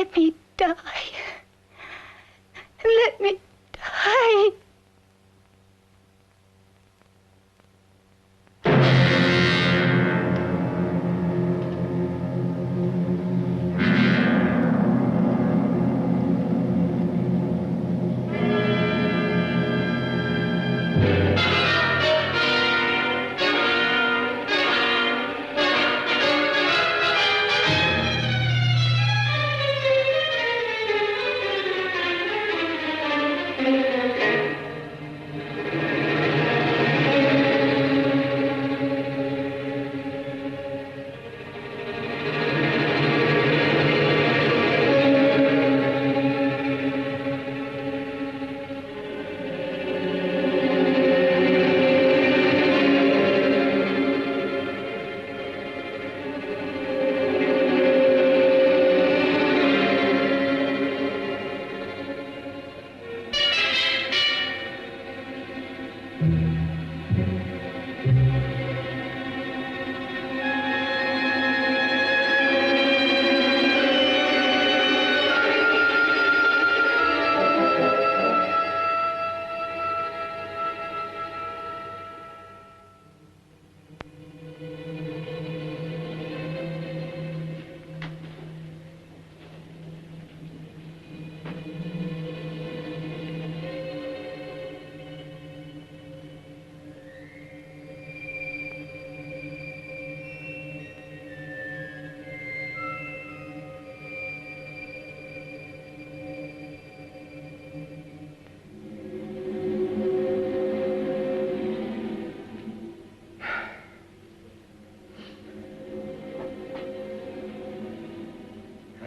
Let me die. Let me die.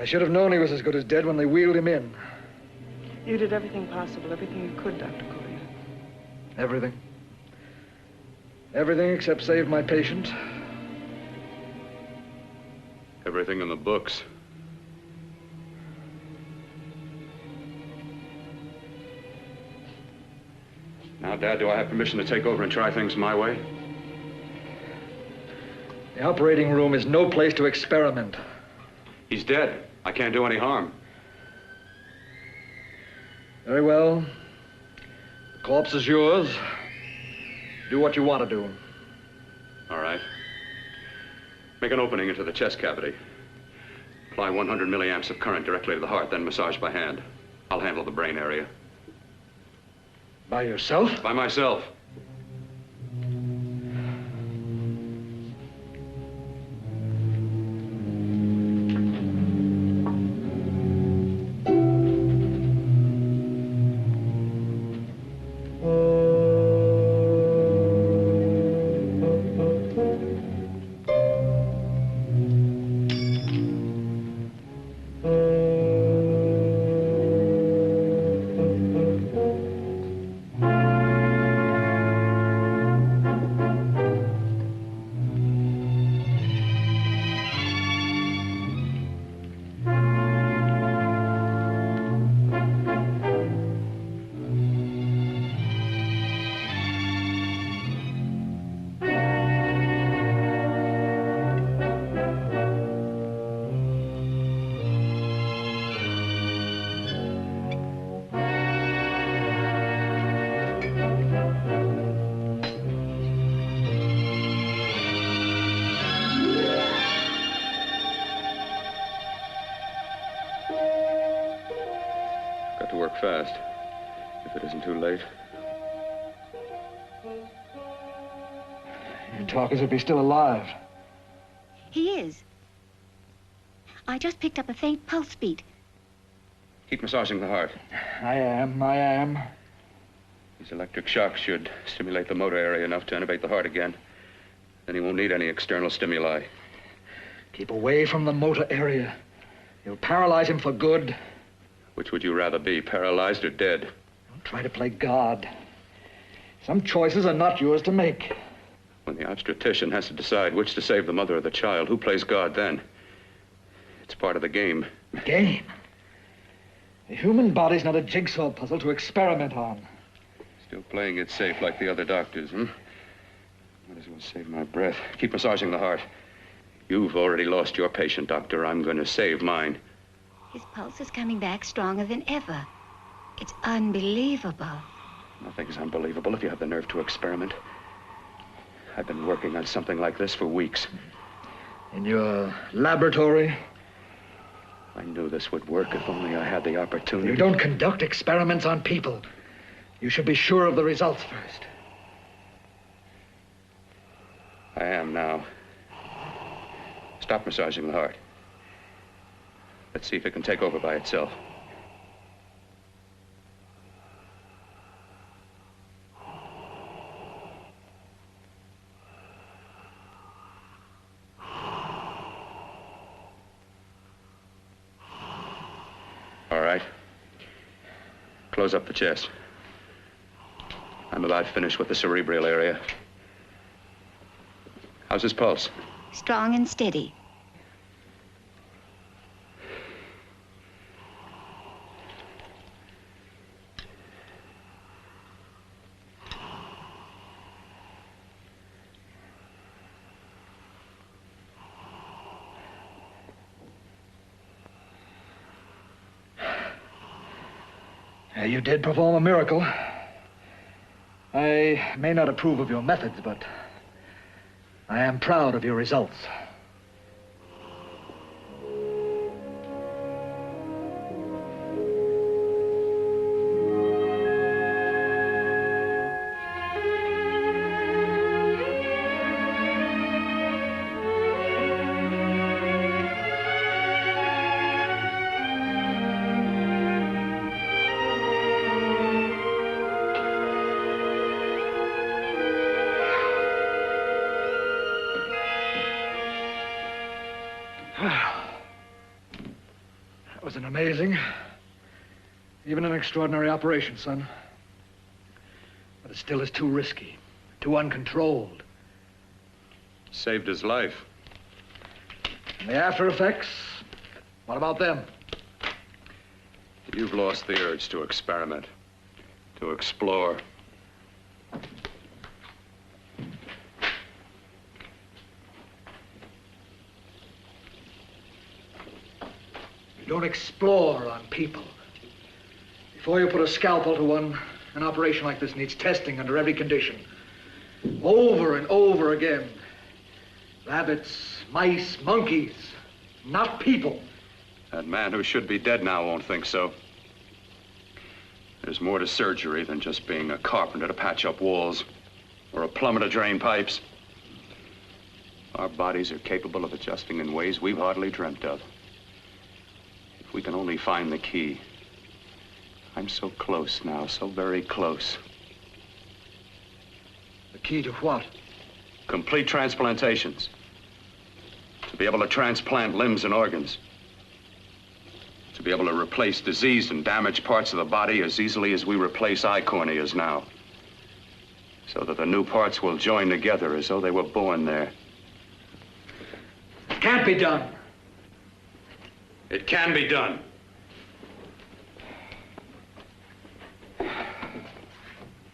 I should have known he was as good as dead when they wheeled him in. You did everything possible, everything you could, Dr. Collier. Everything. Everything except save my patient. Everything in the books. Now, Dad, do I have permission to take over and try things my way? The operating room is no place to experiment. He's dead. I can't do any harm. Very well. The corpse is yours. Do what you want to do. All right. Make an opening into the chest cavity. Apply 100 milliamps of current directly to the heart, then massage by hand. I'll handle the brain area. By yourself? By myself. Fast, if it isn't too late. You talk as if he's still alive. He is. I just picked up a faint pulse beat. Keep massaging the heart. I am. These electric shocks should stimulate the motor area enough to innervate the heart again. Then he won't need any external stimuli. Keep away from the motor area. You'll paralyze him for good. Which would you rather be, paralyzed or dead? Don't try to play God. Some choices are not yours to make. When the obstetrician has to decide which to save the mother or the child, who plays God then? It's part of the game. Game? The human body's not a jigsaw puzzle to experiment on. Still playing it safe like the other doctors, hmm? Might as well save my breath. Keep massaging the heart. You've already lost your patient, Doctor. I'm going to save mine. His pulse is coming back stronger than ever. It's unbelievable. Nothing's unbelievable if you have the nerve to experiment. I've been working on something like this for weeks. In your laboratory? I knew this would work if only I had the opportunity. You don't conduct experiments on people. You should be sure of the results first. I am now. Stop massaging the heart. Let's see if it can take over by itself. All right. Close up the chest. I'm about finished with the cerebral area. How's his pulse? Strong and steady. You did perform a miracle. I may not approve of your methods, but I am proud of your results. That was an amazing, even an extraordinary operation, son. But it still is too risky, too uncontrolled. Saved his life. And the after effects, what about them? You've lost the urge to experiment, to explore. You don't explore on people. Before you put a scalpel to one, an operation like this needs testing under every condition. Over and over again. Rabbits, mice, monkeys, not people. That man who should be dead now won't think so. There's more to surgery than just being a carpenter to patch up walls or a plumber to drain pipes. Our bodies are capable of adjusting in ways we've hardly dreamt of. If we can only find the key. I'm so close now, so very close. The key to what? Complete transplantations. To be able to transplant limbs and organs. To be able to replace diseased and damaged parts of the body as easily as we replace eye corneas now. So that the new parts will join together as though they were born there. It can't be done. It can be done.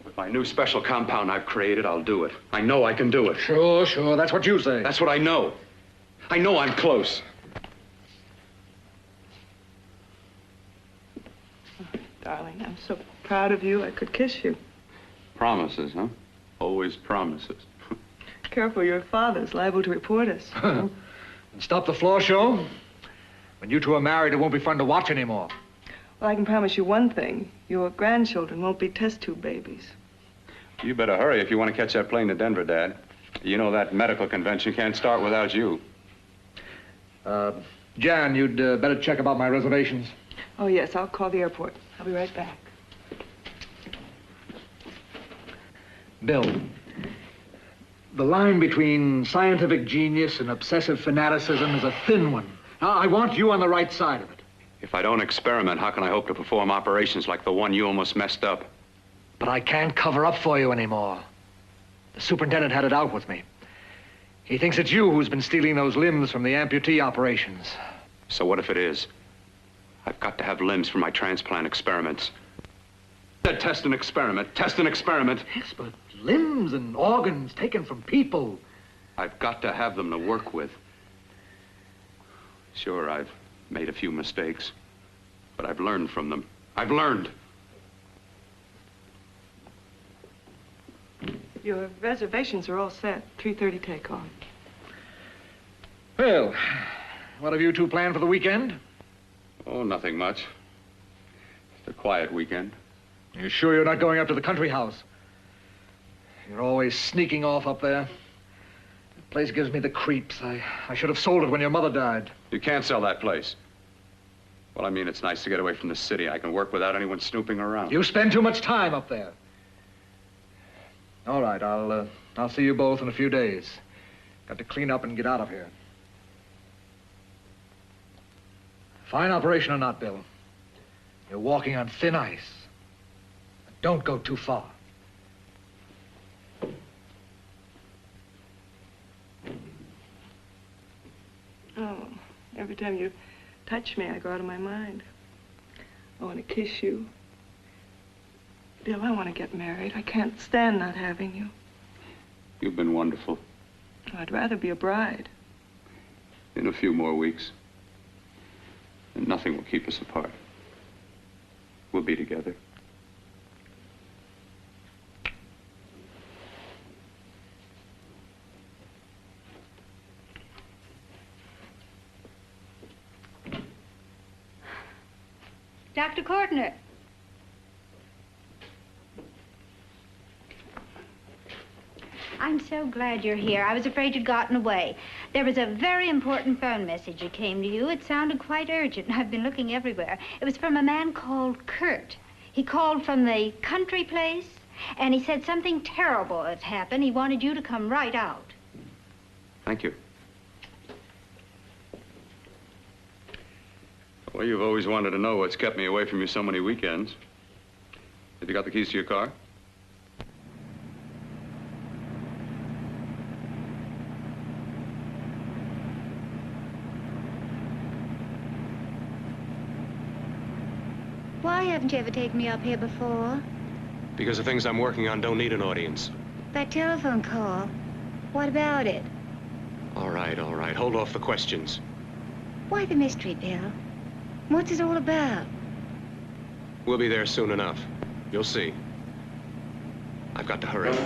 With my new special compound I've created, I'll do it. I know I can do it. Sure, sure. That's what you say. That's what I know. I know I'm close. Darling, I'm so proud of you, I could kiss you. Promises, huh? Always promises. Careful, your father's liable to report us. And stop the floor show? When you two are married, it won't be fun to watch anymore. Well, I can promise you one thing. Your grandchildren won't be test tube babies. You better hurry if you want to catch that plane to Denver, Dad. You know that medical convention can't start without you. Jan, you'd better check about my reservations. Oh, yes, I'll call the airport. I'll be right back. Bill, the line between scientific genius and obsessive fanaticism is a thin one. I want you on the right side of it. If I don't experiment, how can I hope to perform operations like the one you almost messed up? But I can't cover up for you anymore. The superintendent had it out with me. He thinks it's you who's been stealing those limbs from the amputee operations. So what if it is? I've got to have limbs for my transplant experiments. Test and experiment, test and experiment. Yes, but limbs and organs taken from people. I've got to have them to work with. Sure, I've made a few mistakes. But I've learned from them. I've learned. Your reservations are all set. 3:30 takeoff. Well, what have you two planned for the weekend? Oh, nothing much. Just a quiet weekend. You sure you're not going up to the country house? You're always sneaking off up there. The place gives me the creeps. I should have sold it when your mother died. You can't sell that place. Well, I mean, it's nice to get away from the city. I can work without anyone snooping around. You spend too much time up there. All right, I'll see you both in a few days. Got to clean up and get out of here. Fine operation or not, Bill. You're walking on thin ice. Don't go too far. Oh, every time you touch me, I go out of my mind. I want to kiss you. Bill, I want to get married. I can't stand not having you. You've been wonderful. I'd rather be a bride. In a few more weeks. And nothing will keep us apart. We'll be together. Dr. Kortner. I'm so glad you're here. I was afraid you'd gotten away. There was a very important phone message that came to you. It sounded quite urgent. I've been looking everywhere. It was from a man called Kurt. He called from the country place, and he said something terrible had happened. He wanted you to come right out. Thank you. Well, you've always wanted to know what's kept me away from you so many weekends. Have you got the keys to your car? Why haven't you ever taken me up here before? Because the things I'm working on don't need an audience. That telephone call. What about it? All right, all right. Hold off the questions. Why the mystery, Bill? What's it all about? We'll be there soon enough. You'll see. I've got to hurry.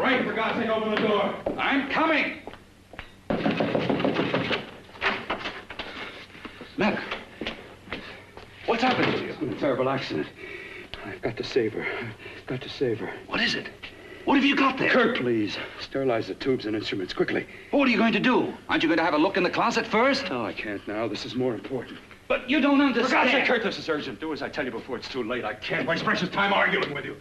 right, for God's sake, open the door. I'm coming. Mac, what's happened to you? It's been a terrible accident. I've got to save her. I've got to save her. What is it? What have you got there? Kurt, please. Sterilize the tubes and instruments quickly. What are you going to do? Aren't you going to have a look in the closet first? No, I can't now. This is more important. But you don't understand. For God's sake, Kurt, this is urgent. Do as I tell you before it's too late. I can't waste precious time arguing with you.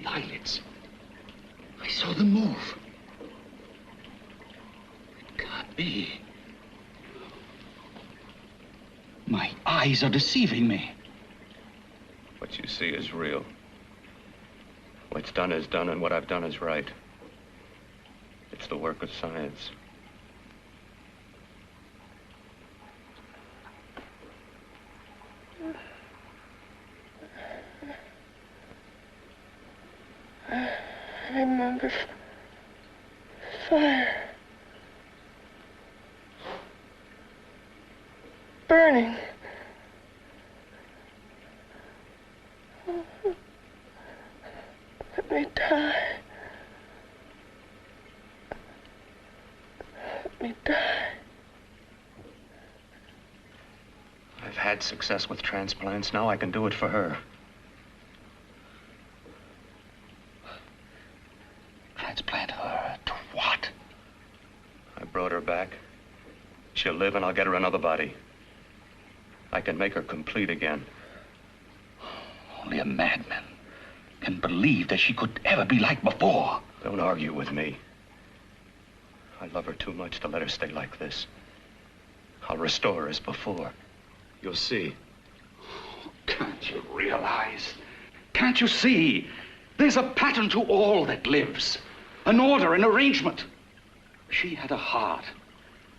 Eyelids. I saw them move. It can't be. My eyes are deceiving me. What you see is real. What's done is done, and what I've done is right. It's the work of science. I remember fire. Burning. Let me die. Let me die. I've had success with transplants. Now I can do it for her. Transplant her to what? I brought her back. She'll live, and I'll get her another body. I can make her complete again. Only a madman can believe that she could ever be like before. Don't argue with me. I love her too much to let her stay like this. I'll restore her as before. You'll see. Can't you realize? Can't you see? There's a pattern to all that lives. An order, an arrangement. She had a heart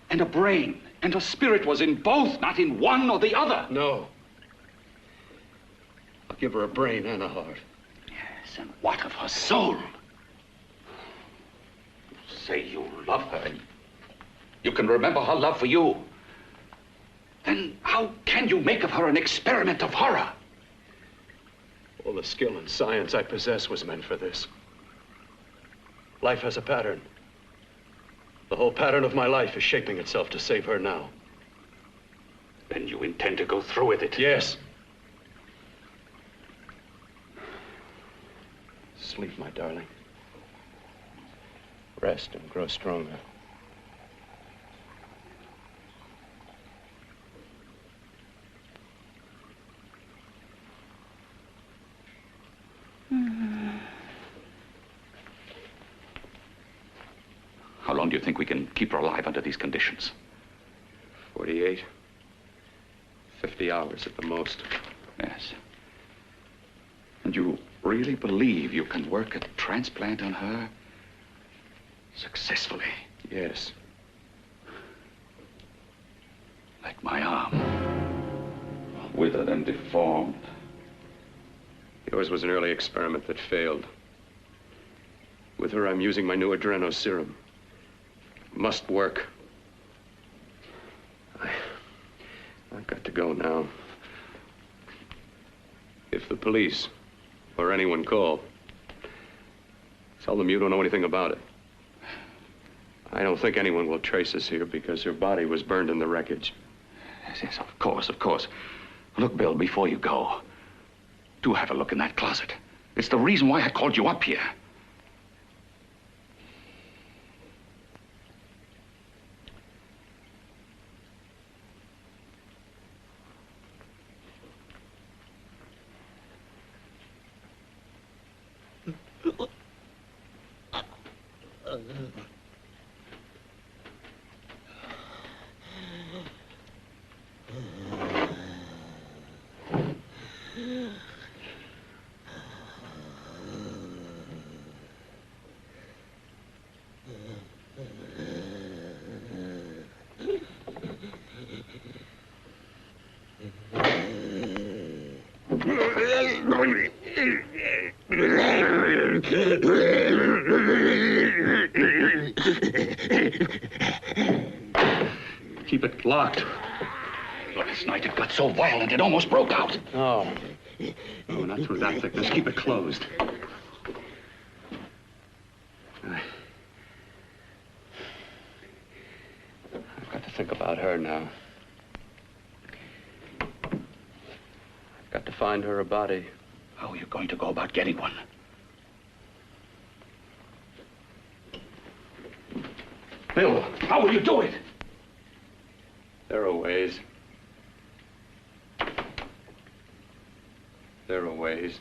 and a brain, and her spirit was in both, not in one or the other. No. I'll give her a brain and a heart. Yes, and what of her soul? You say you love her, and you can remember her love for you. Then how can you make of her an experiment of horror? All the skill and science I possess was meant for this. Life has a pattern. The whole pattern of my life is shaping itself to save her now. Then you intend to go through with it? Yes. Sleep, my darling. Rest and grow stronger. long do you think we can keep her alive under these conditions? 48. 50 hours at the most. Yes. And you really believe you can work a transplant on her successfully? Yes. Like my arm. Withered and deformed. Yours was an early experiment that failed. With her, I'm using my new adreno serum. Must work. I've got to go now. If the police or anyone call, tell them you don't know anything about it. I don't think anyone will trace us here because her body was burned in the wreckage. Yes, yes, of course, of course. Look, Bill, before you go, do have a look in that closet. It's the reason why I called you up here. Keep it locked. Last night it got so violent it almost broke out. Oh. Oh, not through that thickness. Keep it closed. I've got to think about her now. I've got to find her a body. How are you going to go about getting one? Bill, how will you do it? There are ways. There are ways.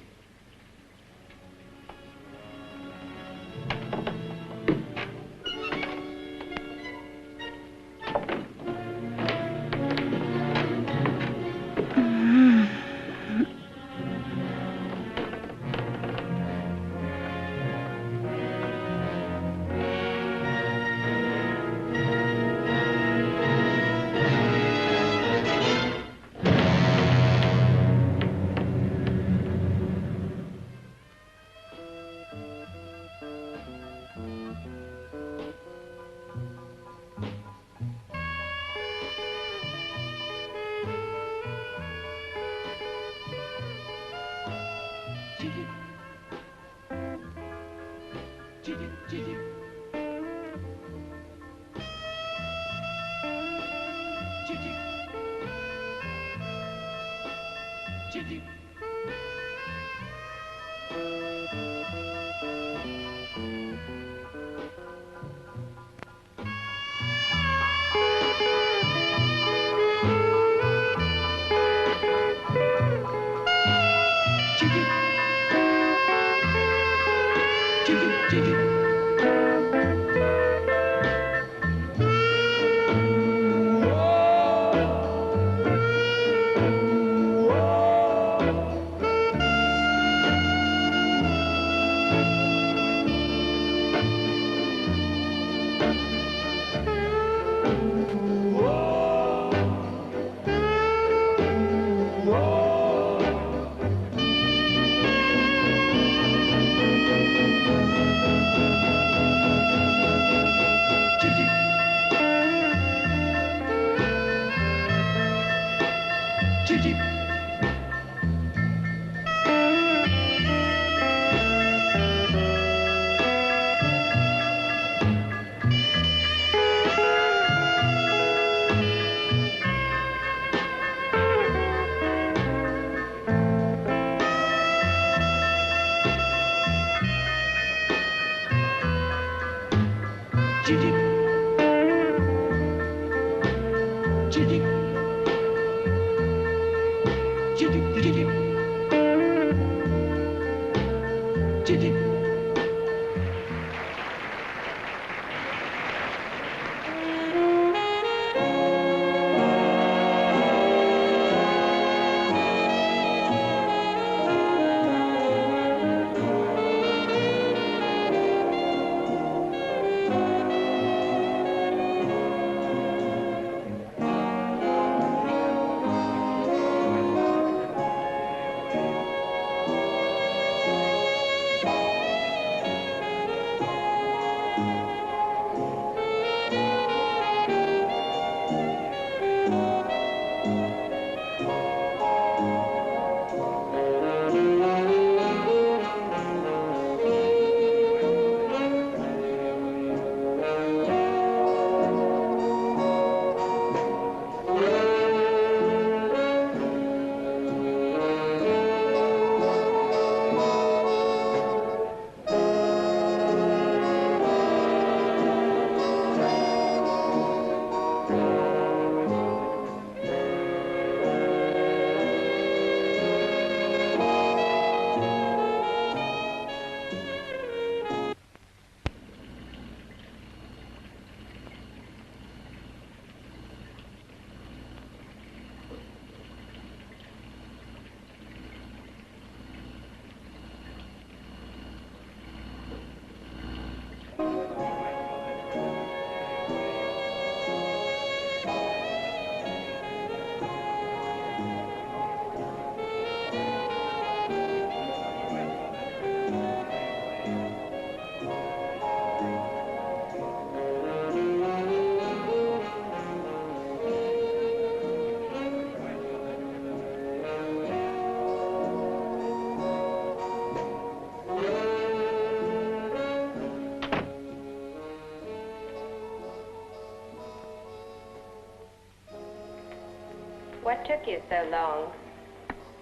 What took you so long?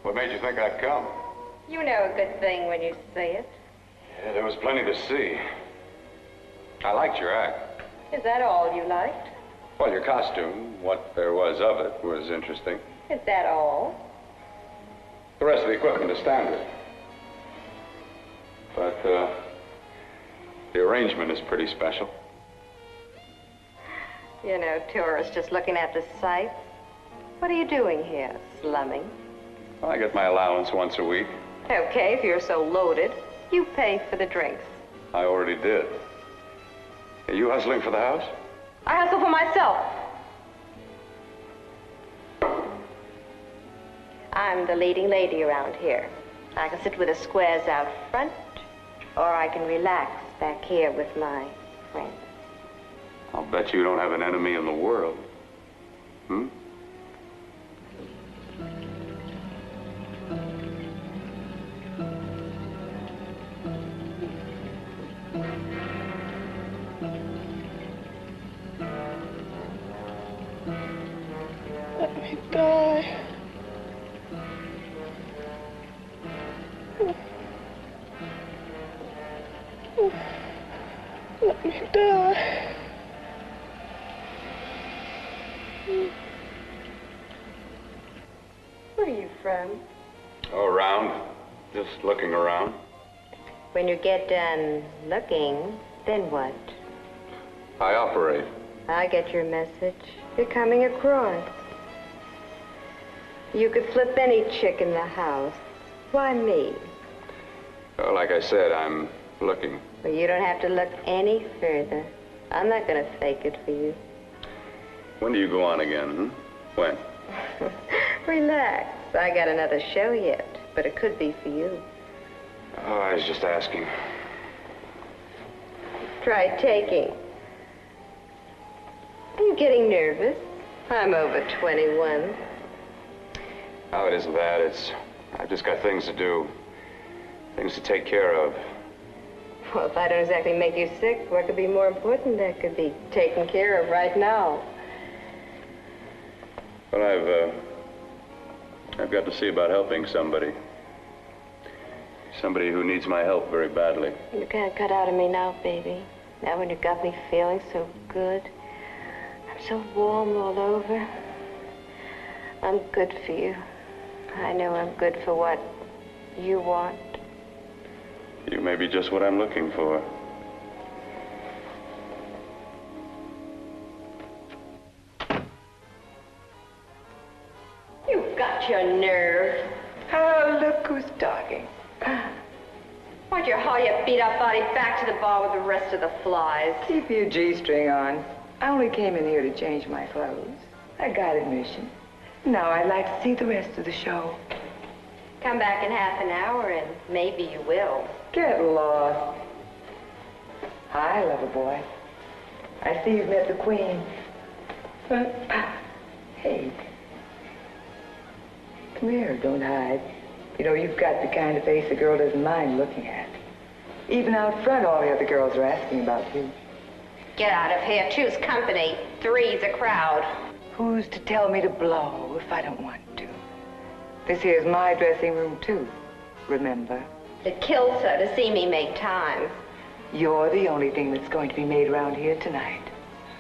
What made you think I'd come? You know a good thing when you see it. Yeah, there was plenty to see. I liked your act. Is that all you liked? Well, your costume, what there was of it, was interesting. Is that all? The rest of the equipment is standard. But, the arrangement is pretty special. You know, tourists just looking at the sights. What are you doing here? Slumming? Well, I get my allowance once a week. Okay, if you're so loaded, you pay for the drinks. I already did. Are you hustling for the house? I hustle for myself. I'm the leading lady around here. I can sit with the squares out front, or I can relax back here with my friends. I'll bet you don't have an enemy in the world. Hmm? Let me die. Let me die. Where are you from? Oh, around. Just looking around. When you get done looking, then what? I operate. I get your message. You're coming across. You could flip any chick in the house. Why me? Oh, like I said, I'm looking. Well, you don't have to look any further. I'm not going to fake it for you. When do you go on again, When? Relax. I got another show yet, but it could be for you. Oh, I was just asking. Try taking. Are you getting nervous? I'm over 21. Oh, it isn't that. I've just got things to do. Things to take care of. Well, if I don't exactly make you sick, what could be more important that could be taken care of right now? Well, I've got to see about helping somebody. Somebody who needs my help very badly. You can't cut out of me now, baby. Now when you got me feeling so good. I'm so warm all over. I'm good for you. I know I'm good for what you want. You may be just what I'm looking for. You've got your nerve. Oh, look who's talking. Why'd you haul your beat-up body back to the bar with the rest of the flies? Keep your G-string on. I only came in here to change my clothes. I got admission. Now I'd like to see the rest of the show. Come back in half an hour and maybe you will. Get lost. Hi, lover boy. I see you've met the queen. Hey. Come here, don't hide. You know, you've got the kind of face a girl doesn't mind looking at. Even out front, all the other girls are asking about you. Get out of here. Choose company. Three's a crowd. Who's to tell me to blow if I don't want to? This here's my dressing room, too. Remember? It kills her to see me make time. You're the only thing that's going to be made around here tonight.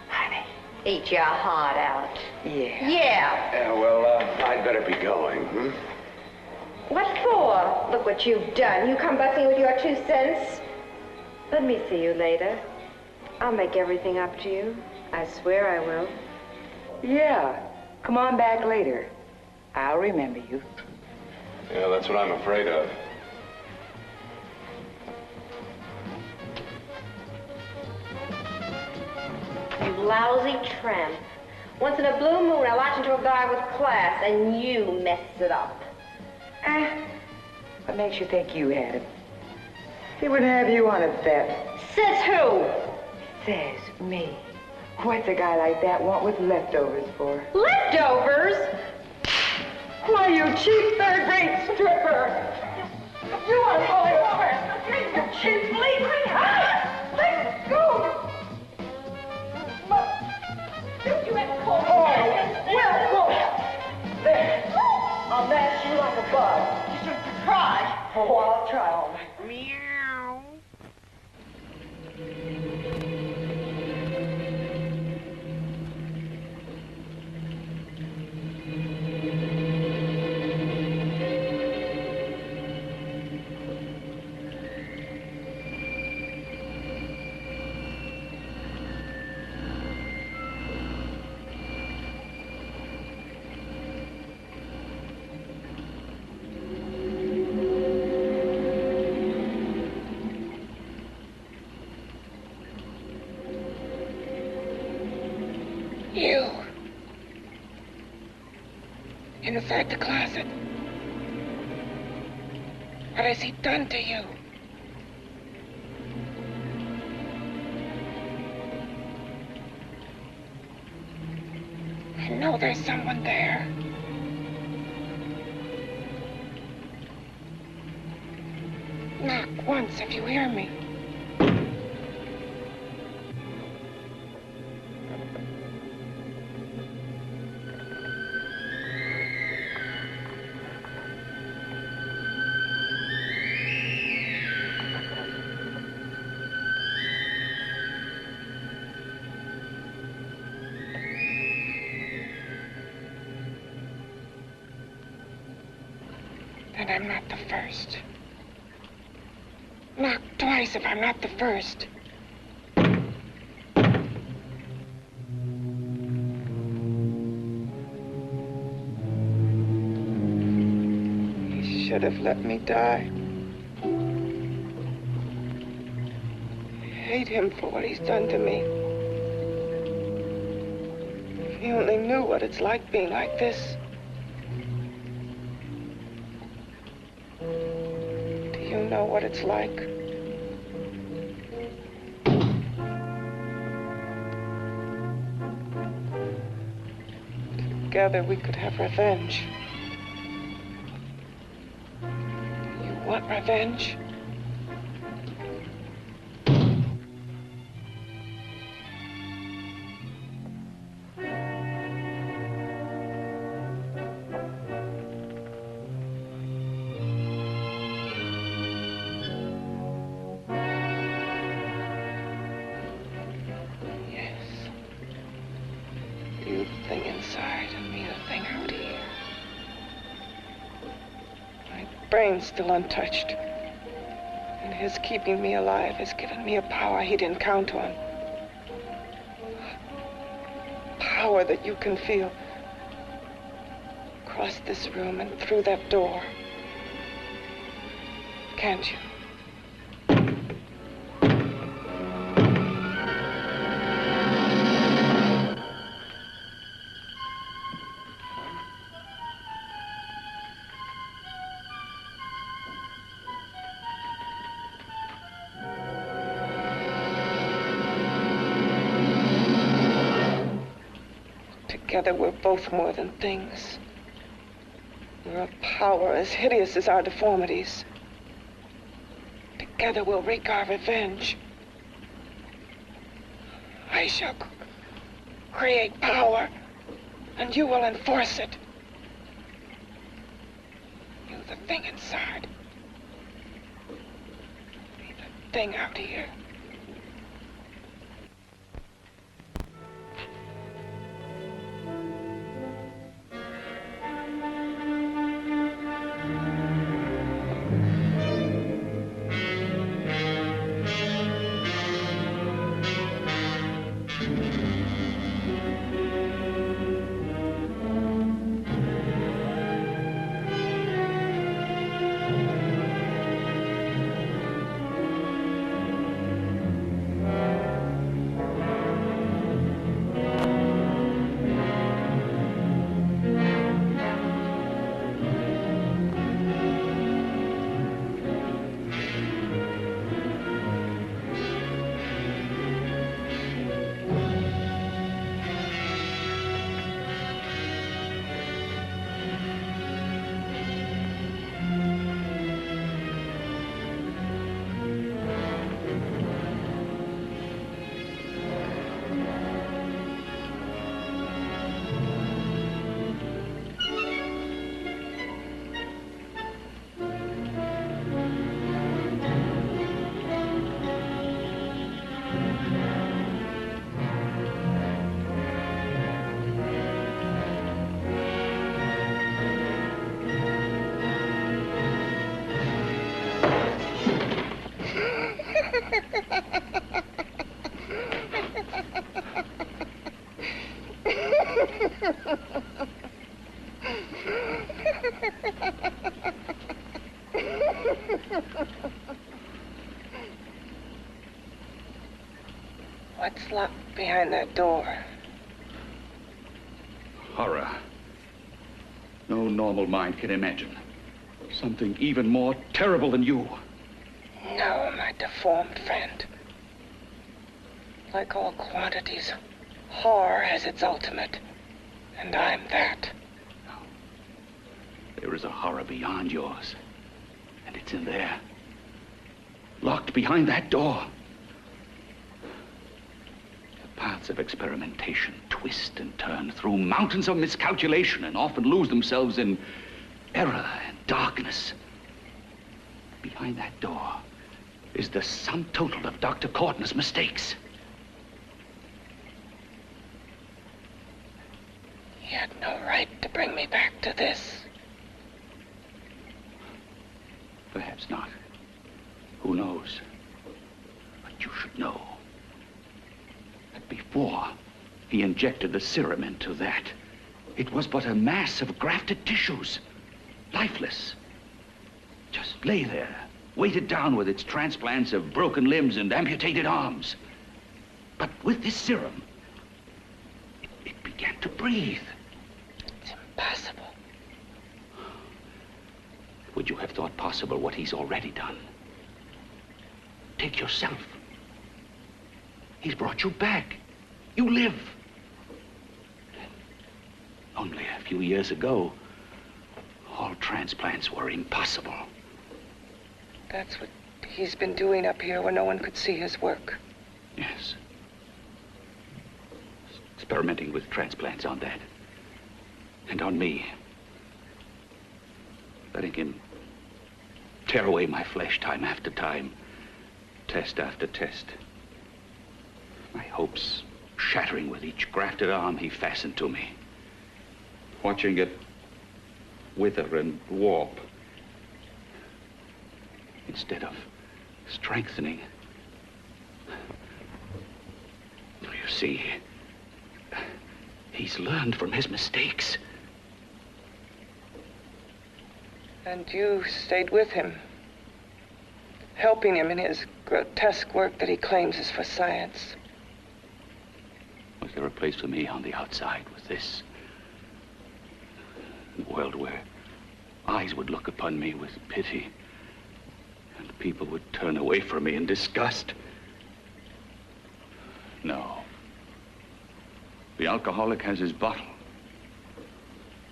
Honey. Eat your heart out. Yeah. Yeah. Yeah, well, I'd better be going, What for? Look what you've done. You come busting with your 2 cents. Let me see you later. I'll make everything up to you. I swear I will. Yeah. Come on back later. I'll remember you. Yeah, that's what I'm afraid of. You lousy tramp. Once in a blue moon, I latch into a guy with class, and you mess it up. What makes you think you had him? He wouldn't have you on a bet. Says who? Says me. What's a guy like that want with leftovers for? Leftovers? Why, you cheap third-rate stripper! You are falling over! You cheap bleeding! Let go! Don't you ever call me? Oh, well, there. Oh, I'll try all right. Meow. You. Inside the closet. What has he done to you? I know there's someone there. Knock once if you hear me. And I'm not the first. Knock twice if I'm not the first. He should have let me die. I hate him for what he's done to me. If he only knew what it's like being like this. You know what it's like. Together we could have revenge. You want revenge? You the thing inside and me the thing out here. My brain's still untouched. And his keeping me alive has given me a power he didn't count on. Power that you can feel across this room and through that door. Can't you? Together we're both more than things. We're a power as hideous as our deformities. Together we'll wreak our revenge. I shall create power, and you will enforce it. You the thing inside. Me the thing out here. What's locked behind that door? Horror. No normal mind can imagine. Something even more terrible than you. No, my deformed friend. Like all quantities, horror has its ultimate. And I'm that. There is a horror beyond yours. And it's in there. Locked behind that door. The paths of experimentation twist and turn through mountains of miscalculation and often lose themselves in error and darkness. Behind that door is the sum total of Dr. Corton's mistakes. He had no right to bring me back to this. Perhaps not. Who knows? But you should know that before he injected the serum into that, it was but a mass of grafted tissues, lifeless. Just lay there, weighted down with its transplants of broken limbs and amputated arms. But with this serum, it began to breathe. It's impossible. Would you have thought possible what he's already done? Take yourself. He's brought you back. You live. Only a few years ago, all transplants were impossible. That's what he's been doing up here where no one could see his work. Yes. Experimenting with transplants on that. And on me. Letting him tear away my flesh time after time, test after test. My hopes shattering with each grafted arm he fastened to me. Watching it wither and warp instead of strengthening. You see, he's learned from his mistakes. And you stayed with him, helping him in his grotesque work that he claims is for science. Was there a place for me on the outside with this? A world where eyes would look upon me with pity and people would turn away from me in disgust? No. The alcoholic has his bottle.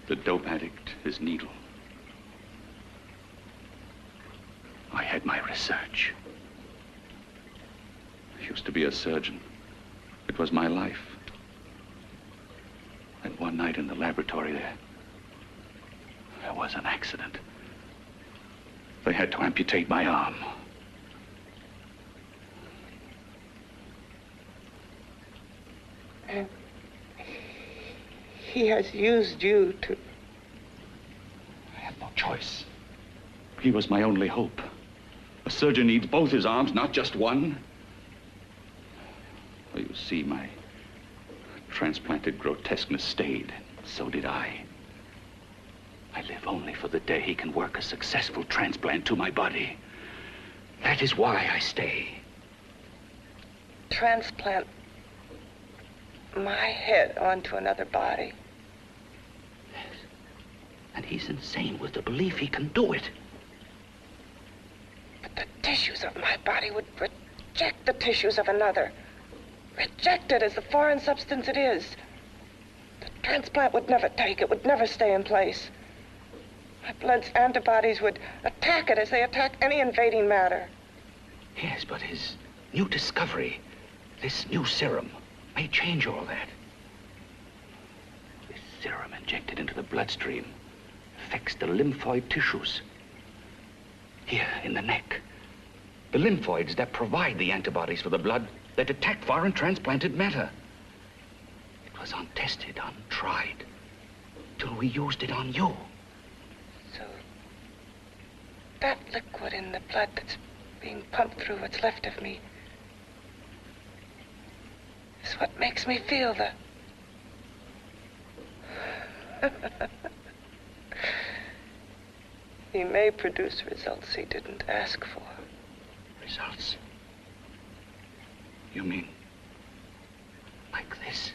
The dope addict his needle. I had my research. I used to be a surgeon. It was my life. And one night in the laboratory there was an accident. They had to amputate my arm. And he has used you to... I had no choice. He was my only hope. A surgeon needs both his arms, not just one. Well, you see, my transplanted grotesqueness stayed. So did I. I live only for the day he can work a successful transplant to my body. That is why I stay. Transplant my head onto another body. Yes. And he's insane with the belief he can do it. But the tissues of my body would reject the tissues of another. Reject it as the foreign substance it is. The transplant would never take it, would never stay in place. My blood's antibodies would attack it as they attack any invading matter. Yes, but his new discovery, this new serum, may change all that. This serum injected into the bloodstream affects the lymphoid tissues. Here, in the neck. The lymphoids that provide the antibodies for the blood that attack foreign transplanted matter. It was untested, untried, till we used it on you. So, that liquid in the blood that's being pumped through what's left of me, is what makes me feel the... He may produce results he didn't ask for. Results? You mean like this?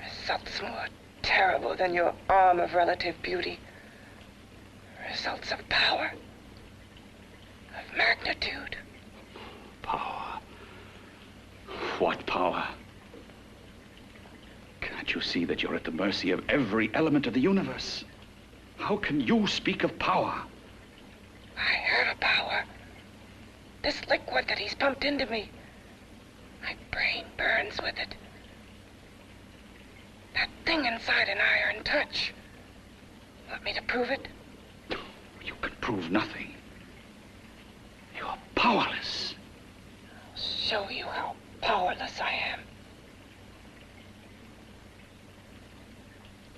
Results more terrible than your arm of relative beauty. Results of power, of magnitude. Power? What power? Can't you see that you're at the mercy of every element of the universe? How can you speak of power? I have a power. This liquid that he's pumped into me. My brain burns with it. That thing inside an iron touch. Want me to prove it? You can prove nothing. You're powerless. I'll show you how powerless I am.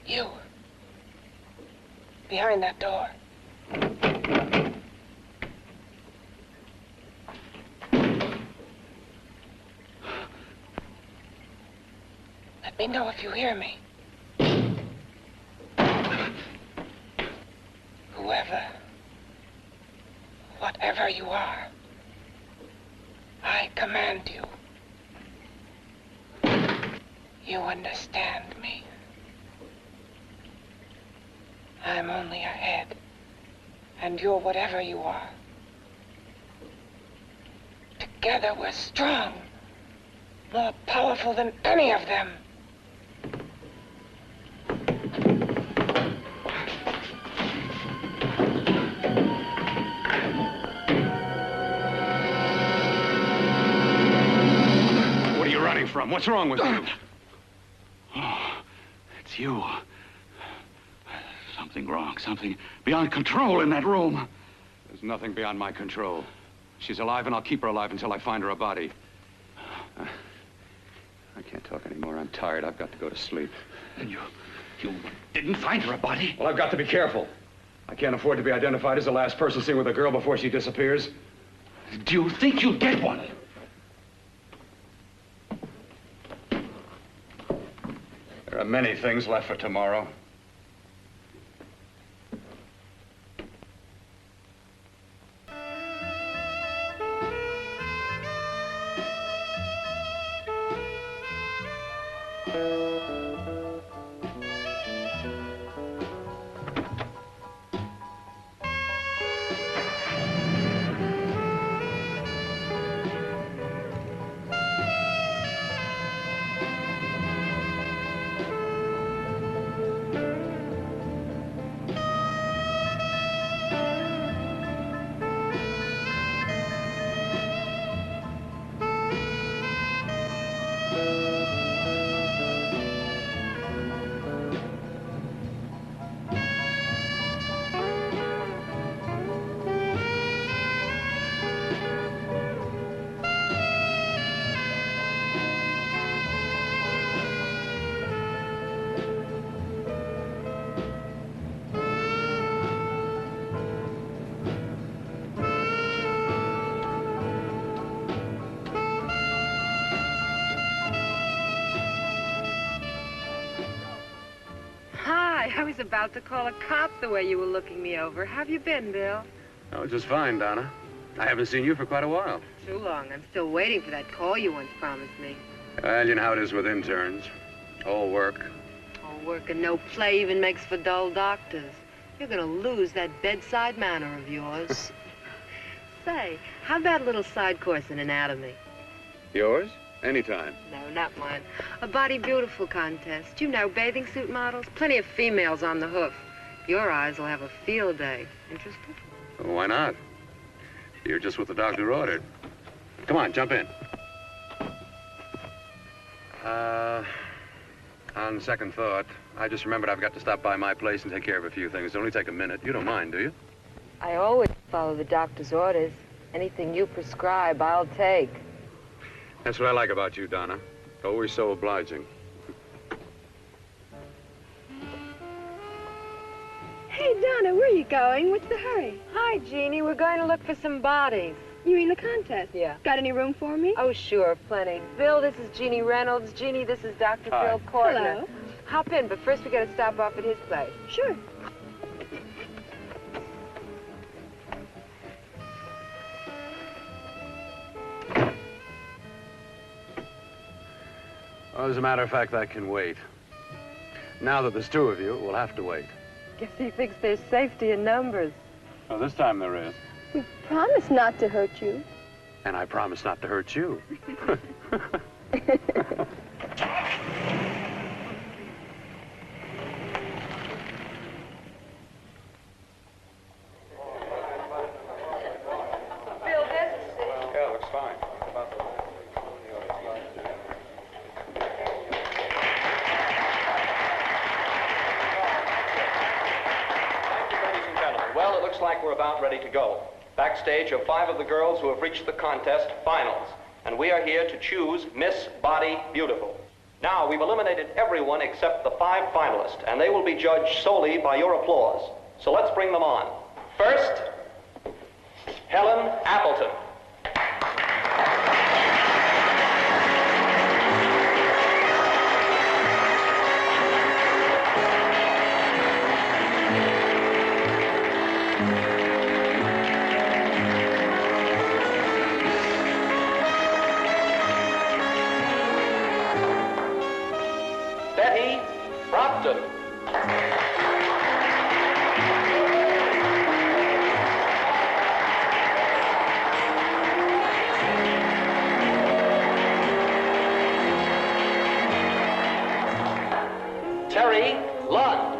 You. Behind that door. Let me know if you hear me. Whoever, whatever you are, I command you. You understand me. I'm only a head, and you're whatever you are. Together we're strong, more powerful than any of them. What are you running from? What's wrong with you? Oh, it's you. Something wrong, something beyond control in that room. There's nothing beyond my control. She's alive, and I'll keep her alive until I find her a body. I can't talk anymore. I'm tired. I've got to go to sleep. And you didn't find her a body? Well, I've got to be careful. I can't afford to be identified as the last person seen with a girl before she disappears. Do you think you'll get one? There are many things left for tomorrow. I was about to call a cop the way you were looking me over. How have you been, Bill? Oh, just fine, Donna. I haven't seen you for quite a while. Too long. I'm still waiting for that call you once promised me. Well, you know how it is with interns. All work. All work and no play even makes for dull doctors. You're gonna lose that bedside manner of yours. Say, how about a little side course in anatomy? Yours? Anytime. No, not mine. A Body Beautiful contest. You know, bathing suit models. Plenty of females on the hoof. Your eyes will have a field day. Interested? Well, why not? You're just what the doctor ordered. Come on, jump in. On second thought, I just remembered I've got to stop by my place and take care of a few things. It'll only take a minute. You don't mind, do you? I always follow the doctor's orders. Anything you prescribe, I'll take. That's what I like about you, Donna. Always so obliging. Hey, Donna, where are you you going? What's the hurry? Hi, Jeannie. We're going to look for some bodies. You mean the contest? Yeah. Got any room for me? Oh, sure, plenty. Bill, this is Jeannie Reynolds. Jeannie, this is Dr. Hi. Phil Kortner. Hello. Hop in, but first we got to stop off at his place. Sure. Well, as a matter of fact, that can wait. Now that there's two of you, we'll have to wait. Guess he thinks there's safety in numbers. Well, this time there is. We promised not to hurt you. And I promise not to hurt you. Bill, this is... Yeah, looks fine. Ladies and gentlemen, well, it looks like we're about ready to go. Backstage are 5 of the girls who have reached the contest finals, and we are here to choose Miss Body Beautiful. Now, we've eliminated everyone except the 5 finalists, and they will be judged solely by your applause. So let's bring them on. First, Helen Appleton. Betty Brockton. Terry Lund.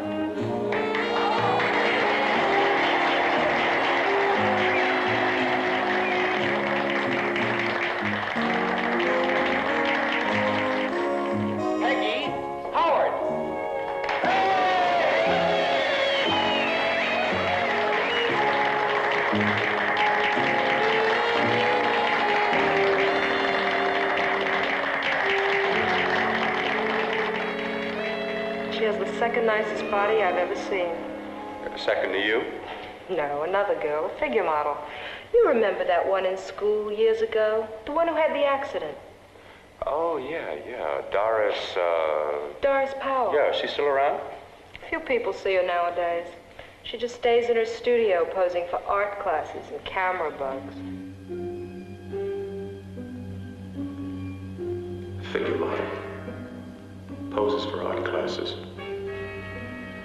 Peggy Howard. She has the second nicest body I've ever seen. Second to you? No, another girl, a figure model. You remember that one in school years ago? The one who had the accident. Oh, yeah. Doris, Doris Powell. Yeah, she's still around? Few people see her nowadays. She just stays in her studio posing for art classes and camera bugs. Figure model. Poses for art classes.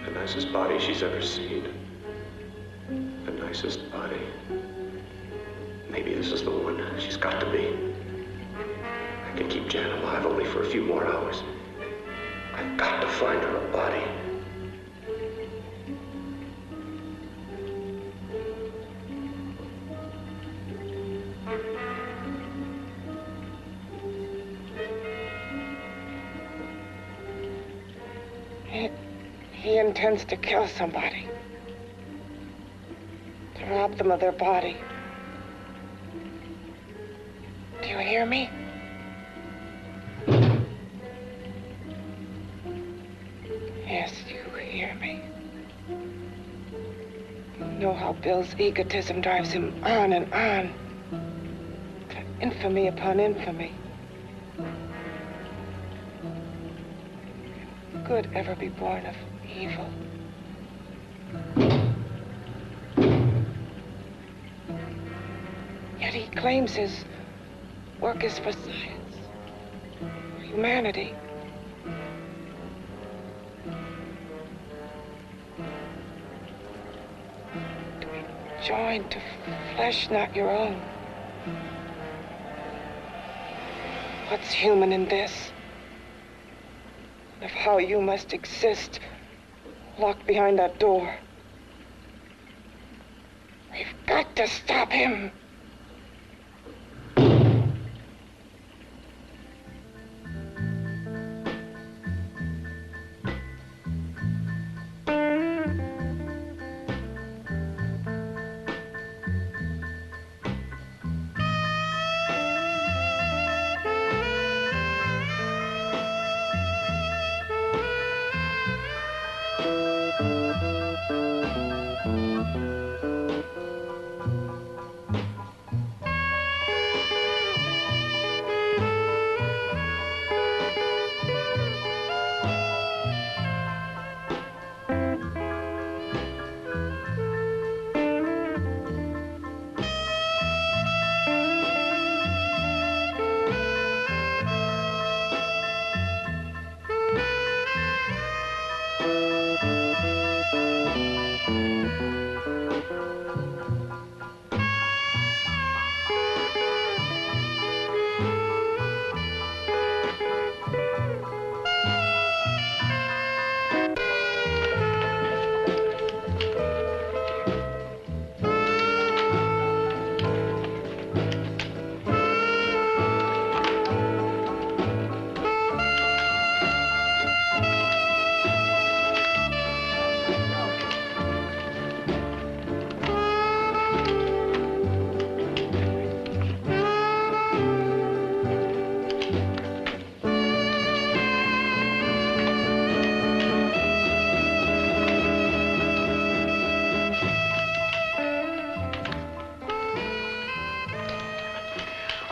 The nicest body she's ever seen. The nicest body. Maybe this is the one. She's got to be. I can keep Jan alive only for a few more hours. I've got to find her a body. He intends to kill somebody. To rob them of their body. Do you hear me? Yes, you hear me. You know how Bill's egotism drives him on and on. To infamy upon infamy. Can good ever be born of evil? Yet he claims his work is for science, for humanity. To be joined to flesh not your own. What's human in this? Of how you must exist, locked behind that door. We've got to stop him.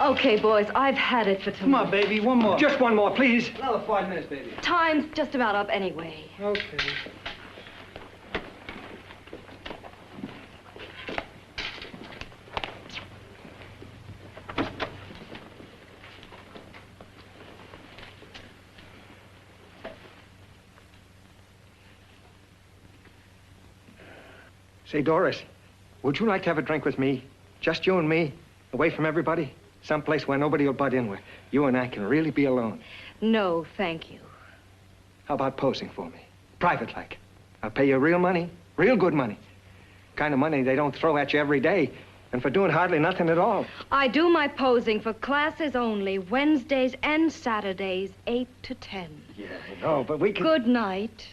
Okay, boys, I've had it for tonight. Come on, baby, one more. Just one more, please. Another 5 minutes, baby. Time's just about up anyway. Okay. Say, Doris, would you like to have a drink with me? Just you and me, away from everybody? Someplace where nobody will butt in, where you and I can really be alone. No, thank you. How about posing for me? Private like. I'll pay you real money, real good money. Kind of money they don't throw at you every day, and for doing hardly nothing at all. I do my posing for classes only, Wednesdays and Saturdays, 8 to 10. Yeah, I know, but we can... Good night.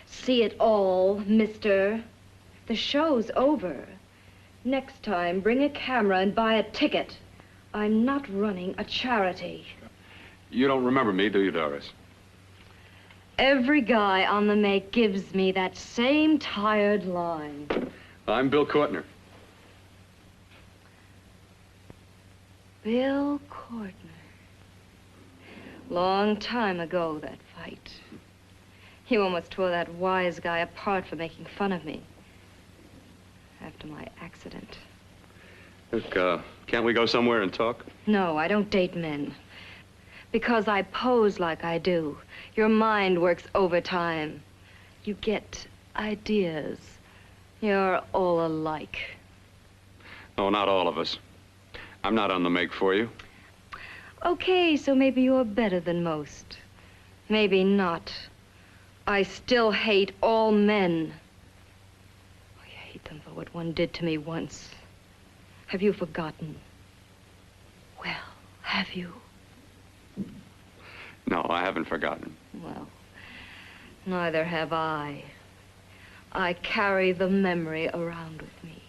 See it all, mister. The show's over. Next time, bring a camera and buy a ticket. I'm not running a charity. You don't remember me, do you, Doris? Every guy on the make gives me that same tired line. I'm Bill Courtner. Bill Courtner. Long time ago, that fight. You almost tore that wise guy apart for making fun of me. After my accident. Look, can't we go somewhere and talk? No, I don't date men. Because I pose like I do, your mind works overtime. You get ideas. You're all alike. Oh, not all of us. I'm not on the make for you. Okay, so maybe you're better than most. Maybe not. I still hate all men. I hate them for what one did to me once. Have you forgotten? Well, have you? No, I haven't forgotten. Well, neither have I. I carry the memory around with me.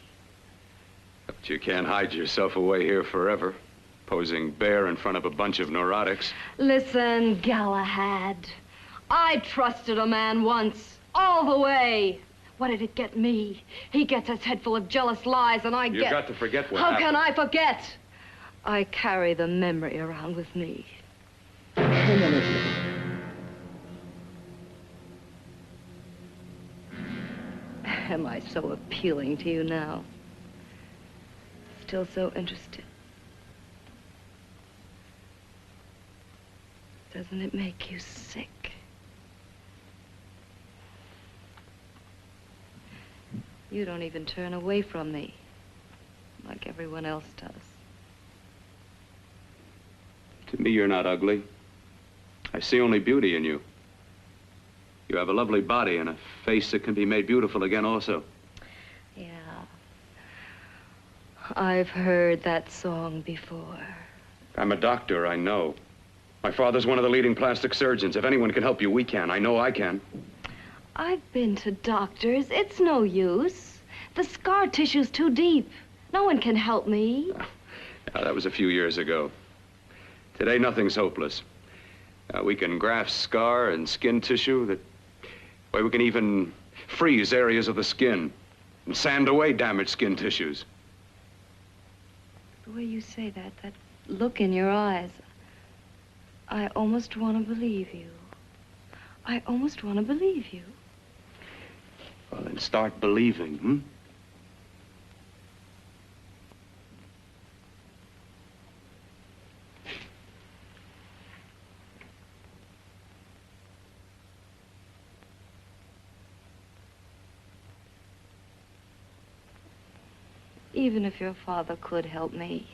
But you can't hide yourself away here forever, posing bare in front of a bunch of neurotics. Listen, Galahad. I trusted a man once, all the way. What did it get me? He gets his head full of jealous lies, and I get... You've got to forget what How happened. can I forget? I carry the memory around with me. Am I so appealing to you now? Still so interested? Doesn't it make you sick? You don't even turn away from me, like everyone else does. To me, you're not ugly. I see only beauty in you. You have a lovely body and a face that can be made beautiful again also. Yeah. I've heard that song before. I'm a doctor, I know. My father's one of the leading plastic surgeons. If anyone can help you, we can. I know I can. I've been to doctors. It's no use. The scar tissue's too deep. No one can help me. Now, that was a few years ago. Today, nothing's hopeless. We can graft scar and skin tissue that... Well, we can even freeze areas of the skin and sand away damaged skin tissues. The way you say that, that look in your eyes, I almost want to believe you. I almost want to believe you. Well, then start believing, hmm? Even if your father could help me,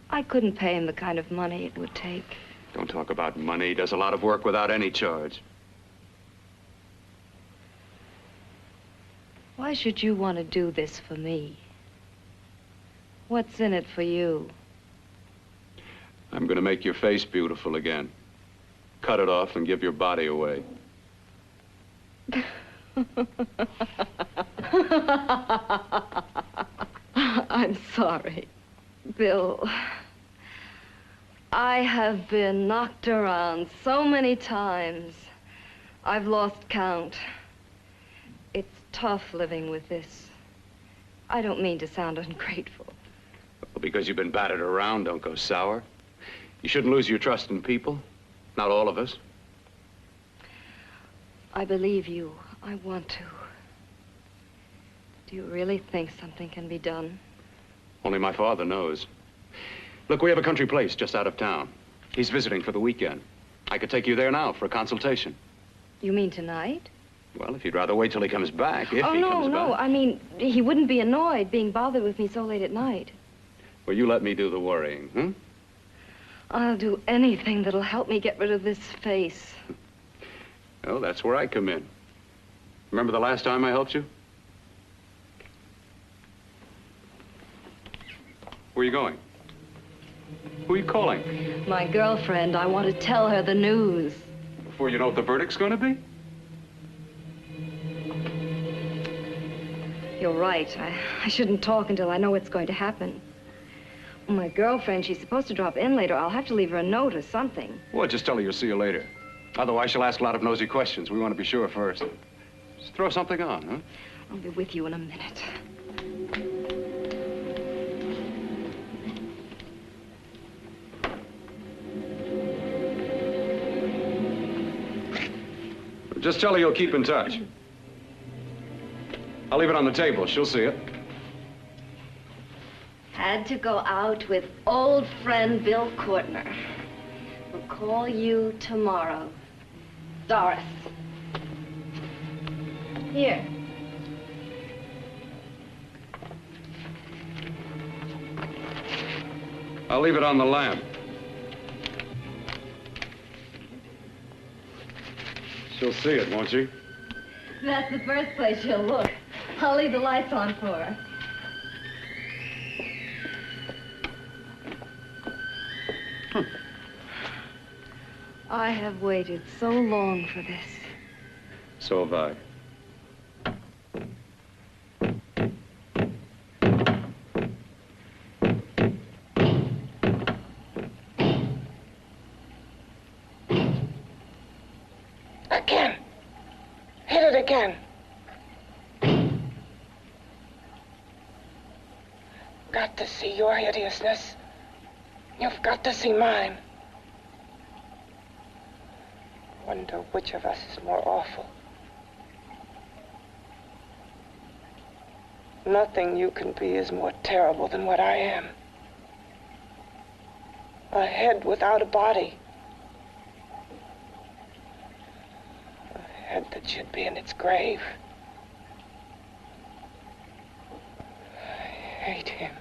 I couldn't pay him the kind of money it would take. Don't talk about money. He does a lot of work without any charge. Why should you want to do this for me? What's in it for you? I'm going to make your face beautiful again. Cut it off and give your body away. sorry. Bill, I have been knocked around so many times. I've lost count. It's tough living with this. I don't mean to sound ungrateful. Well, because you've been battered around, don't go sour. You shouldn't lose your trust in people. Not all of us. I believe you. I want to. Do you really think something can be done? Only my father knows. Look, we have a country place just out of town. He's visiting for the weekend. I could take you there now for a consultation. You mean tonight? Well, if you'd rather wait till he comes back, if he comes no. back. I mean, he wouldn't be annoyed being bothered with me so late at night. Well, you let me do the worrying, hmm? I'll do anything that'll help me get rid of this face. Well, that's where I come in. Remember the last time I helped you? Where are you going? Who are you calling? My girlfriend. I want to tell her the news. Before you know what the verdict's going to be? You're right. I shouldn't talk until I know what's going to happen. My girlfriend, she's supposed to drop in later. I'll have to leave her a note or something. Well, just tell her you'll see you later. Otherwise, she'll ask a lot of nosy questions. We want to be sure first. Just throw something on, huh? I'll be with you in a minute. Just tell her you'll keep in touch. I'll leave it on the table. She'll see it. Had to go out with old friend Bill Courtner. We'll call you tomorrow. Doris. Here. I'll leave it on the lamp. She'll see it, won't she? That's the first place she'll look. I'll leave the lights on for her. I have waited so long for this. So have I. Again. Hit it again. Got to see your hideousness. You've got to see mine. Wonder which of us is more awful. Nothing you can be is more terrible than what I am. A head without a body. A head that should be in its grave. I hate him.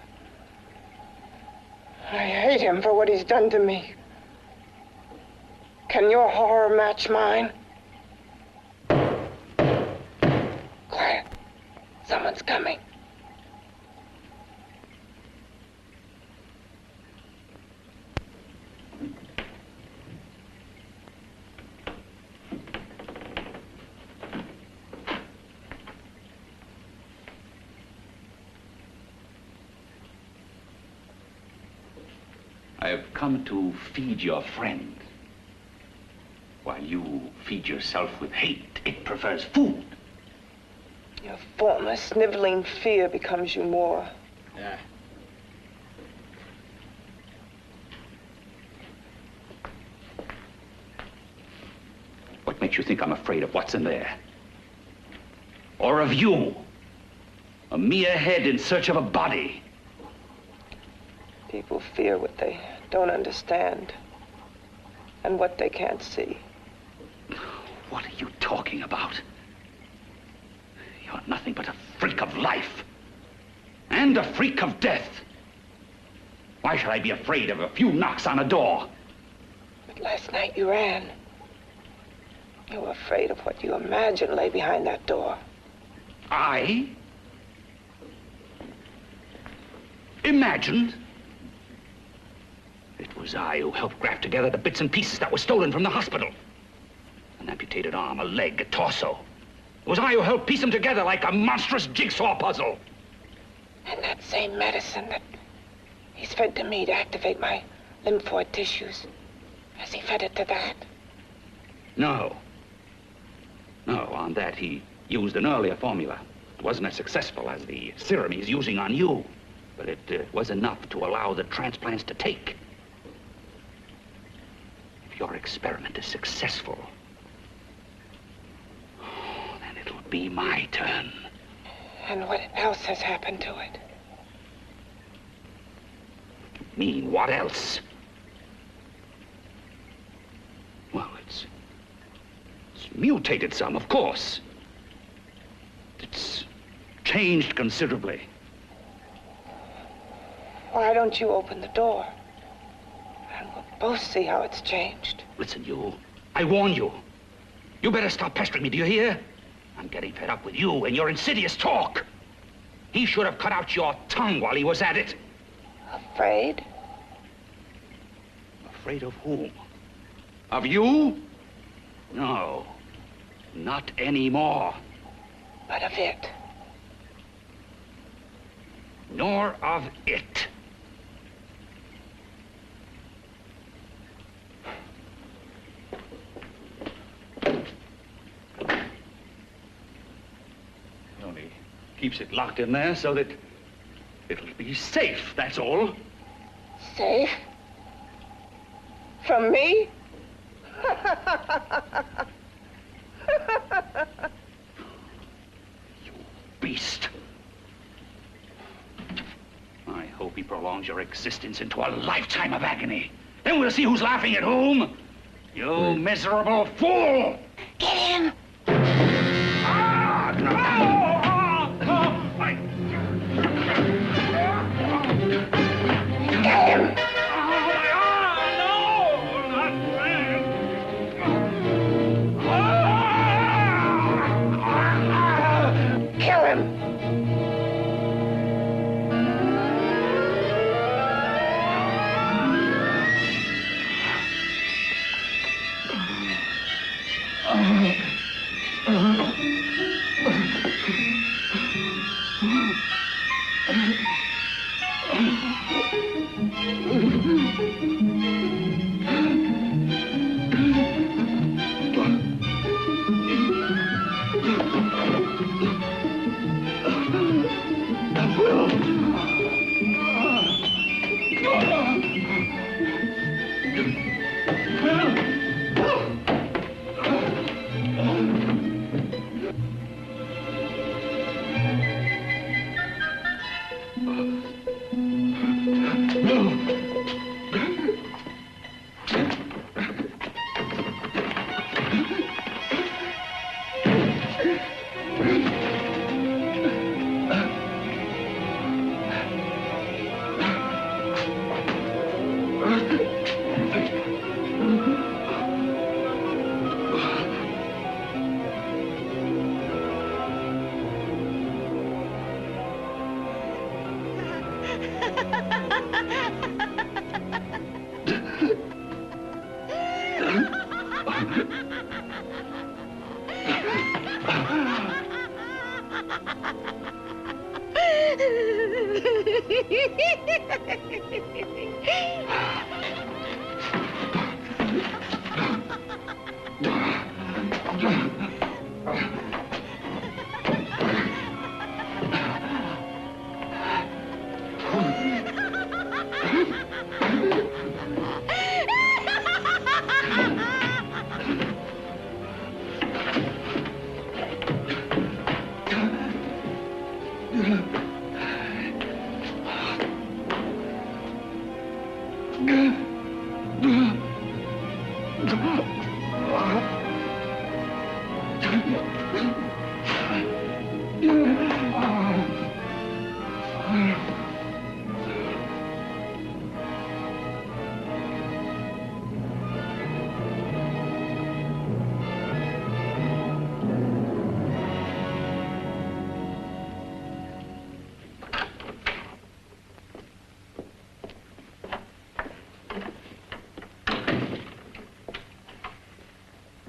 I hate him for what he's done to me. Can your horror match mine? Quiet. Someone's coming. I have come to feed your friend. While you feed yourself with hate, it prefers food. Your former sniveling fear becomes you more. Yeah. What makes you think I'm afraid of what's in there? Or of you? A mere head in search of a body. People fear what they don't understand and what they can't see. What are you talking about? You're nothing but a freak of life. And a freak of death. Why should I be afraid of a few knocks on a door? But last night you ran. You were afraid of what you imagined lay behind that door. I? Imagined? It was I who helped graft together the bits and pieces that were stolen from the hospital. An amputated arm, a leg, a torso. It was I who helped piece them together like a monstrous jigsaw puzzle. And that same medicine that he's fed to me to activate my lymphoid tissues. Has he fed it to that? No. No, on that he used an earlier formula. It wasn't as successful as the serum he's using on you, but it was enough to allow the transplants to take. If your experiment is successful, then it'll be my turn. And what else has happened to it? Mean what else? Well, it's mutated some, of course. It's changed considerably. Why don't you open the door? And we'll both see how it's changed. Listen, you. I warn you. You better stop pestering me, do you hear? I'm getting fed up with you and your insidious talk. He should have cut out your tongue while he was at it. Afraid? Afraid of whom? Of you? No, not anymore. But of it? Nor of it. He only keeps it locked in there so that it'll be safe, that's all. Safe? From me? You beast. I hope he prolongs your existence into a lifetime of agony. Then we'll see who's laughing at whom. You miserable fool! Get him! Get him! Kill him!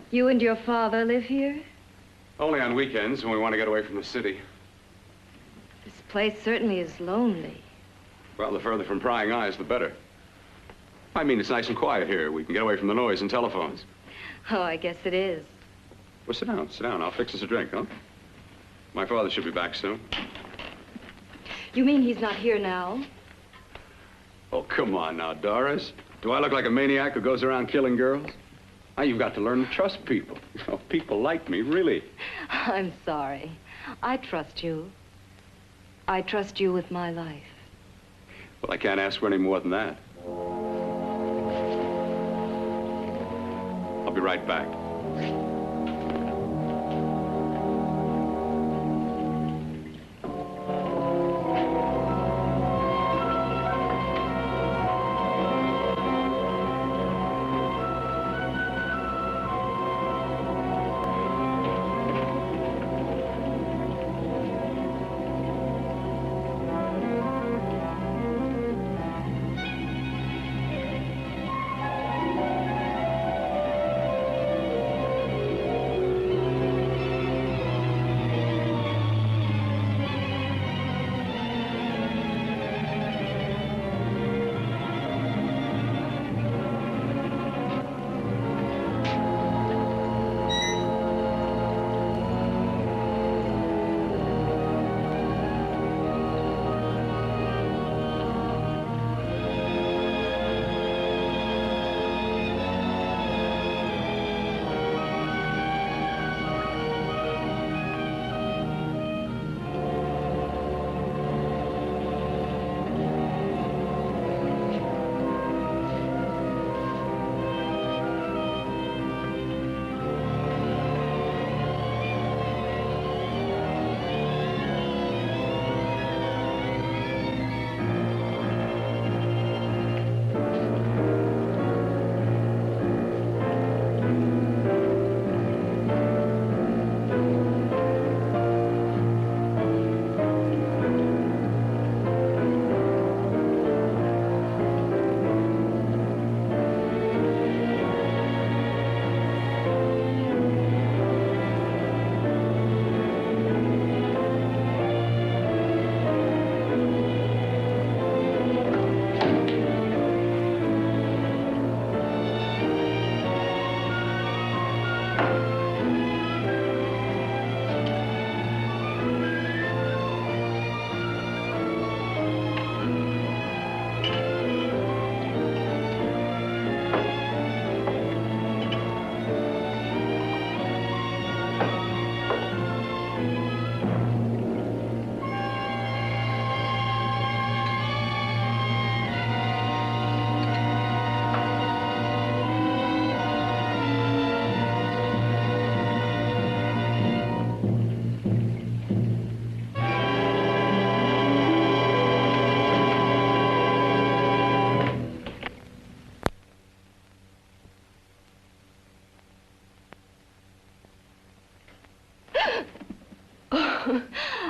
You and your father live here? Only on weekends when we want to get away from the city. This place certainly is lonely. Well, the further from prying eyes, the better. I mean, it's nice and quiet here. We can get away from the noise and telephones. Oh, I guess it is. Well, sit down, sit down. I'll fix us a drink, huh? My father should be back soon. You mean he's not here now? Oh, come on now, Doris. Do I look like a maniac who goes around killing girls? Now, you've got to learn to trust people. You know, people like me, really. I'm sorry. I trust you. I trust you with my life. Well, I can't ask for any more than that. I'll be right back.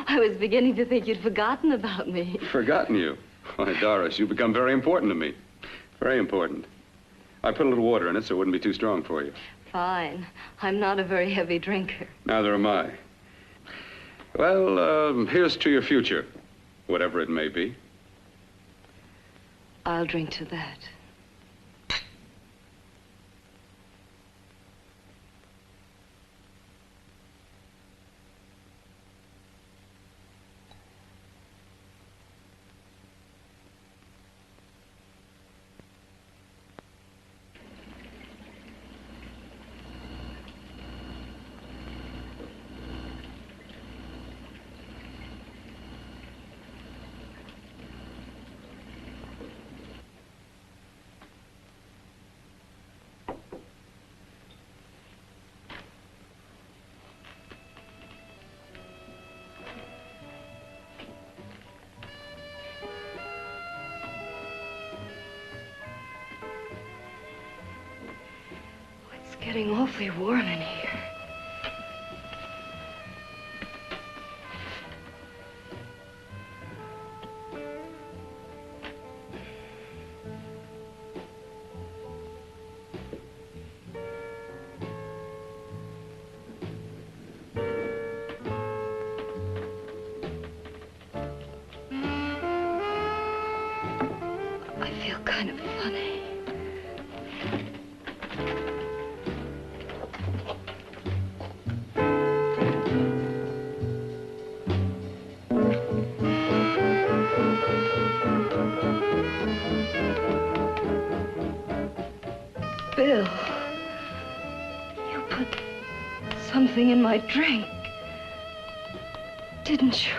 I was beginning to think you'd forgotten about me. Forgotten you? Why, Doris, you've become very important to me. Very important. I put a little water in it so it wouldn't be too strong for you. Fine. I'm not a very heavy drinker. Neither am I. Well, here's to your future, whatever it may be. I'll drink to that. Getting awfully warm in here. kind of funny. Bill, you put something in my drink, didn't you?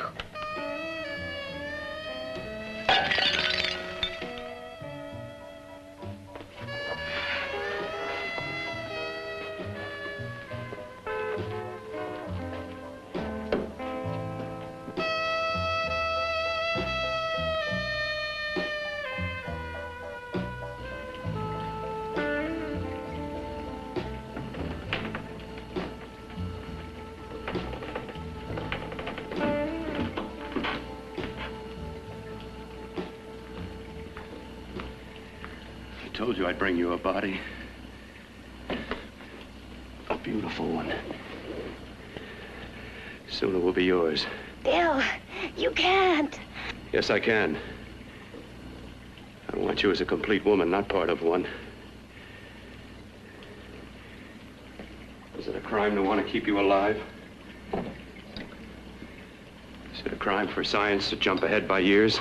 I told you I'd bring you a body. A beautiful one. Soon it will be yours. Bill, you can't. Yes, I can. I want you as a complete woman, not part of one. Is it a crime to want to keep you alive? Is it a crime for science to jump ahead by years?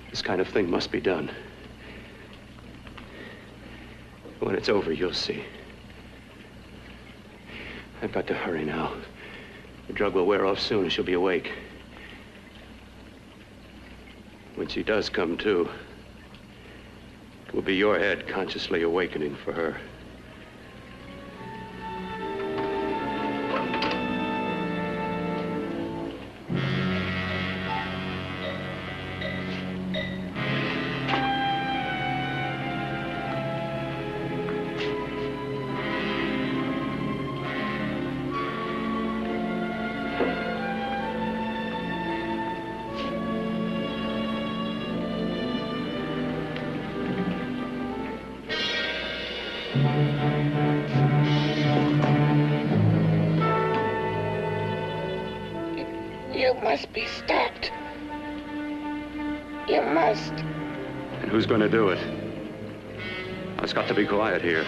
This kind of thing must be done. When it's over, you'll see. I've got to hurry now. The drug will wear off soon and she'll be awake. When she does come to, it will be your head consciously awakening for her. You must be stopped. You must. And who's going to do it? It's got to be quiet here.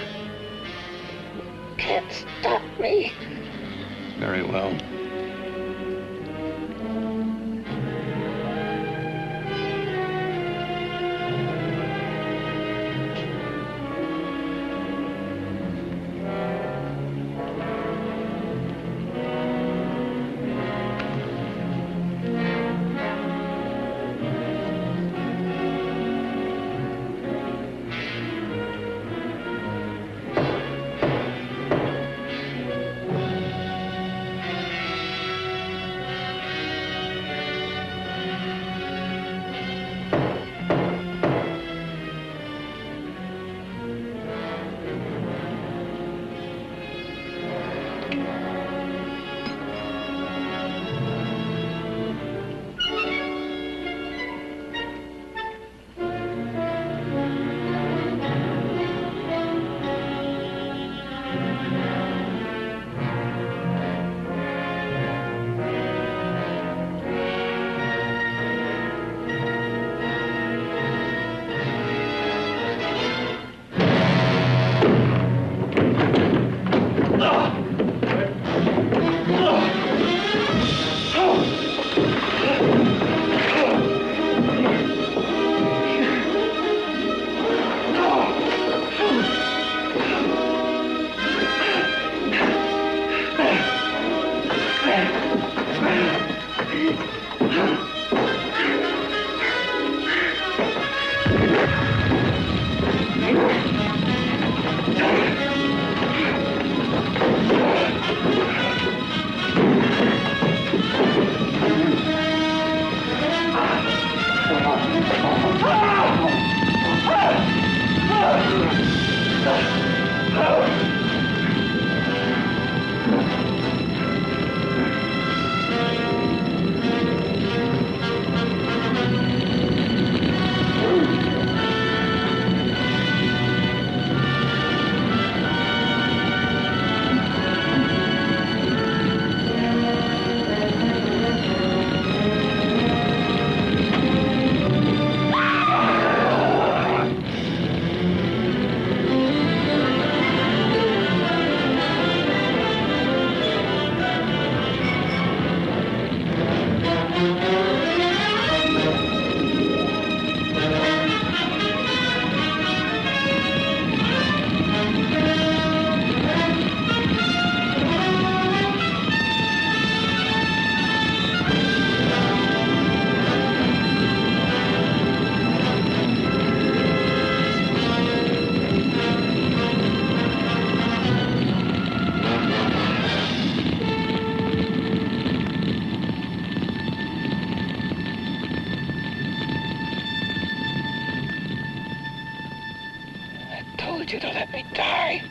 Can't stop me. Very well. told you to let me die.